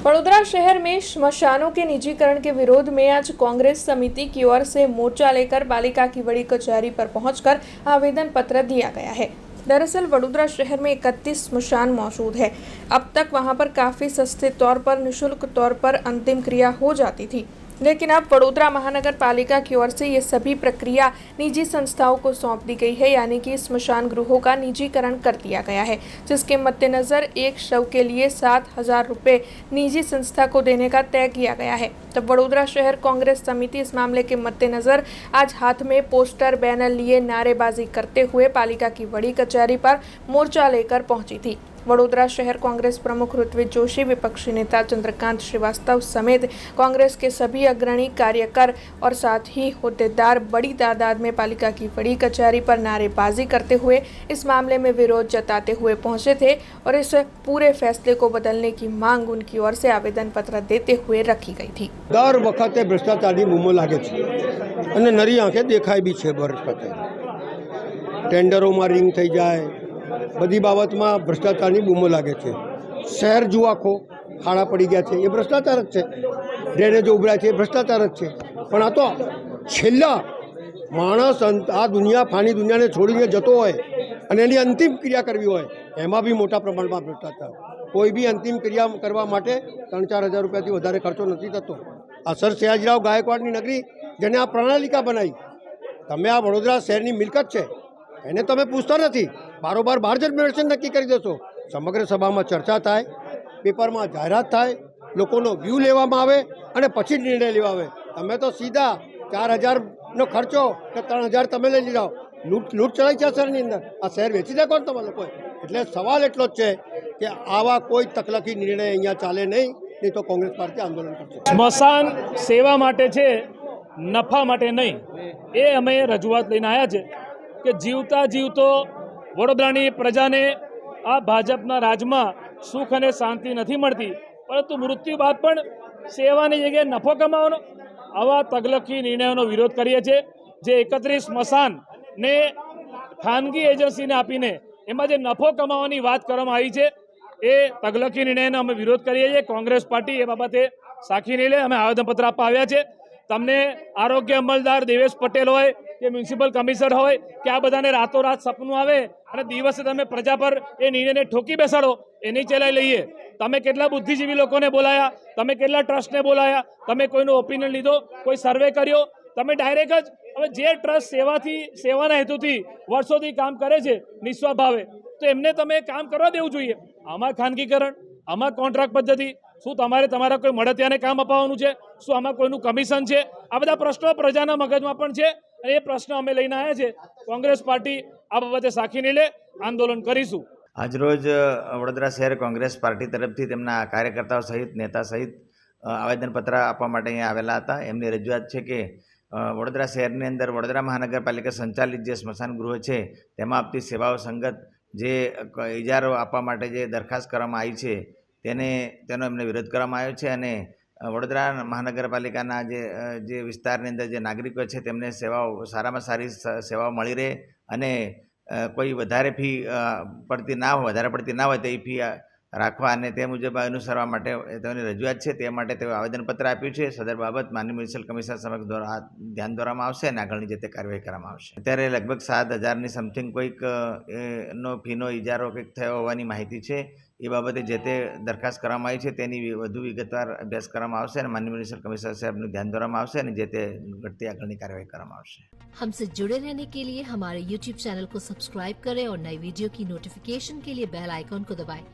वडोदरा शहर में श्मशानों के निजीकरण के विरोध में आज कांग्रेस समिति की ओर से मोर्चा लेकर पालिका की बड़ी कचहरी पर पहुंचकर आवेदन पत्र दिया गया है। दरअसल वडोदरा शहर में 31 स्मशान मौजूद है। अब तक वहां पर काफी सस्ते तौर पर निःशुल्क तौर पर अंतिम क्रिया हो जाती थी, लेकिन अब वडोदरा महानगर पालिका की ओर से ये सभी प्रक्रिया निजी संस्थाओं को सौंप दी गई है, यानी कि स्मशान गृहों का निजीकरण कर दिया गया है, जिसके मद्देनजर एक शव के लिए 7,000 रुपये निजी संस्था को देने का तय किया गया है। तब वडोदरा शहर कांग्रेस समिति इस मामले के मद्देनजर आज हाथ में पोस्टर बैनर लिए नारेबाजी करते हुए पालिका की बड़ी कचहरी पर मोर्चा लेकर पहुंची थी। वडोदरा शहर कांग्रेस प्रमुख ऋत्विज जोशी, विपक्षी नेता चंद्रकांत श्रीवास्तव समेत कांग्रेस के सभी अग्रणी कार्यकर और साथ ही होद्देदार बड़ी तादाद में पालिका की बड़ी कचहरी पर नारेबाजी करते हुए इस मामले में विरोध जताते हुए पहुंचे थे और इस पूरे फैसले को बदलने की मांग उनकी ओर से आवेदन पत्र देते हुए रखी गई थी। दर वखते भ्रष्टाचार बूमो लागे अने नरी आंखे देखाय भी है। भ्रष्टाचार टेंडरों में रिंग थी जाए, बधी बाबत में भ्रष्टाचार बूमो लागे है। शहर जो आखो खाड़ा पड़ी गया है, ये भ्रष्टाचार है। ड्रेनेजो उभरा है, भ्रष्टाचार है। पण आ तो छेल्ला माणस आ दुनिया फानी दुनिया ने छोड़ीने जतो होय अने एनी अंतिम क्रिया करवी होय एमां बी मोटा प्रमाणमां भ्रष्टाचार। कोई भी अंतिम क्रिया करवा माटे 3-4 हज़ार रुपयाथी वधारे खर्चो नथी थतो। आ सर सयाजीराव गायकवाड़नी नगरी जेने आ प्रणालिका बनाई, तमे आ वडोदरा शहरनी मिलकत छे एने तमे पूछता नहीं। बारोबार बहार जनरेशन नक्की करी देशो। समग्र सभा में चर्चा थाय, पेपर में जाहरात थाय, लोकोनो व्यू लेवामां आवे अने पछी निर्णय लेवा आवे। तमे तो सीधा 4,000 नो खर्चो के 3,000 तमे लई जाओ। लूट चलाई छे शहरनी अंदर। आ शहर वेची दे कोण तमे लोकोए? एटले सवाल एटलो ज छे के आवा कोई तकलकी निर्णय अहींया चाले नहीं तो कांग्रेस पार्टी आंदोलन करशे। स्मशान सेवा माटे छे, नफा माटे नहीं। ए अमे रजूआत लईने आया छे કે જીવતા જીવતો વડોદરાની પ્રજાને આ ભાજપના રાજમાં સુખ અને શાંતિ નથી મળતી, પરંતુ મૃત્યુ બાદ પણ સેવાની જગ્યાએ નફો કમાવાનો આવા તગલકી નિર્ણયોનો વિરોધ કરીએ છીએ। જે 31 સ્મશાનને ખાનગી એજન્સીને આપીને એમાં જે નફો કમાવાની વાત કરવામાં આવી છે એ તગલકી નિર્ણયનો અમે વિરોધ કરીએ છીએ। કોંગ્રેસ પાર્ટી એ બાબતે સાખી નહીં લે। અમે આવેદનપત્ર આપવા આવ્યા છે। તમને આરોગ્ય અમલદાર દેવેશ પટેલ હોય કે મ્યુનિસિપલ કમિશનર હોય કે આ બધાને રાતોરાત સપનું આવે અને દિવસે તમે પ્રજા પર એ નિર્ણયને ઠોકી બેસાડો, એની ચલાઈ લઈએ। તમે કેટલા બુદ્ધિજીવી લોકોને બોલાયા, તમે કેટલા ટ્રસ્ટને બોલાયા, તમે કોઈનો ઓપિનિયન લીધો, કોઈ સર્વે કર્યો? તમે ડાયરેક્ટ જ હવે જે ટ્રસ્ટ સેવાના હેતુથી વર્ષોથી કામ કરે છે નિસ્વાર્થ ભાવે, તો એમને તમે કામ કરવા દેવું જોઈએ। આમાં ખાનગીકરણ, આમાં કોન્ટ્રાક્ટ પદ્ધતિ, શું તમારે તમારા કોઈ મળતિયાને કામ અપાવવાનું છે? શું આમાં કોઈનું કમિશન છે? આ બધા પ્રશ્નો પ્રજાના મગજમાં પણ છે અને એ પ્રશ્ન અમે લઈને આવ્યા છે। કોંગ્રેસ પાર્ટી આ બાબતે સાખી નહીં લે, આંદોલન કરીશું। આજરોજ વડોદરા શહેર કોંગ્રેસ પાર્ટી તરફથી તેમના કાર્યકર્તાઓ સહિત નેતા સહિત આવેદનપત્ર આપવા માટે અહીંયા આવેલા હતા। એમની રજૂઆત છે કે વડોદરા શહેરની અંદર વડોદરા મહાનગરપાલિકા સંચાલિત જે સ્મશાન ગૃહ છે તેમાં આપતી સેવાઓ સંગત જે ઇજારો આપવા માટે જે દરખાસ્ત કરવામાં આવી છે તેનો એમને વિરોધ કરવામાં આવ્યો છે અને વડોદરા મહાનગરપાલિકાના જે વિસ્તારની અંદર જે નાગરિકો છે તેમને સેવાઓ સારામાં સારી સેવાઓ મળી રહે અને કોઈ વધારે ફી પડતી ના હોય તે ફી રાખવા અને તે મુજબ અનુસરવા માટે તેની રજૂઆત છે। તે માટે તેઓ આવેદનપત્ર આપ્યું છે। સદર બાબત માનનીય મ્યુનિસિપલ કમિશનર સમક્ષ ધ્યાન દોરવામાં આવશે અને આગળની જે તે કાર્યવાહી કરવામાં આવશે। અત્યારે લગભગ 7,000ની સમથિંગ કોઈક નો ફીનો ઇજારો કંઈક થયો હોવાની માહિતી છે। એ બાબતે જે તે દરખાસ્ત કરવામાં આવી છે તેની વધુ વિગતવાર અભ્યાસ કરવામાં આવશે અને માનનીય મ્યુનિસિપલ કમિશનર સાહેબનું ધ્યાન દોરવામાં આવશે અને જે તે ઘટતી આગળની કાર્યવાહી કરવામાં આવશે। हमसे जुड़े रहने के लिए हमारे YouTube चैनल को सब्सक्राइब करें और नई वीडियो की नोटिफिकेशन के लिए बेल आइकॉन को दबाएं।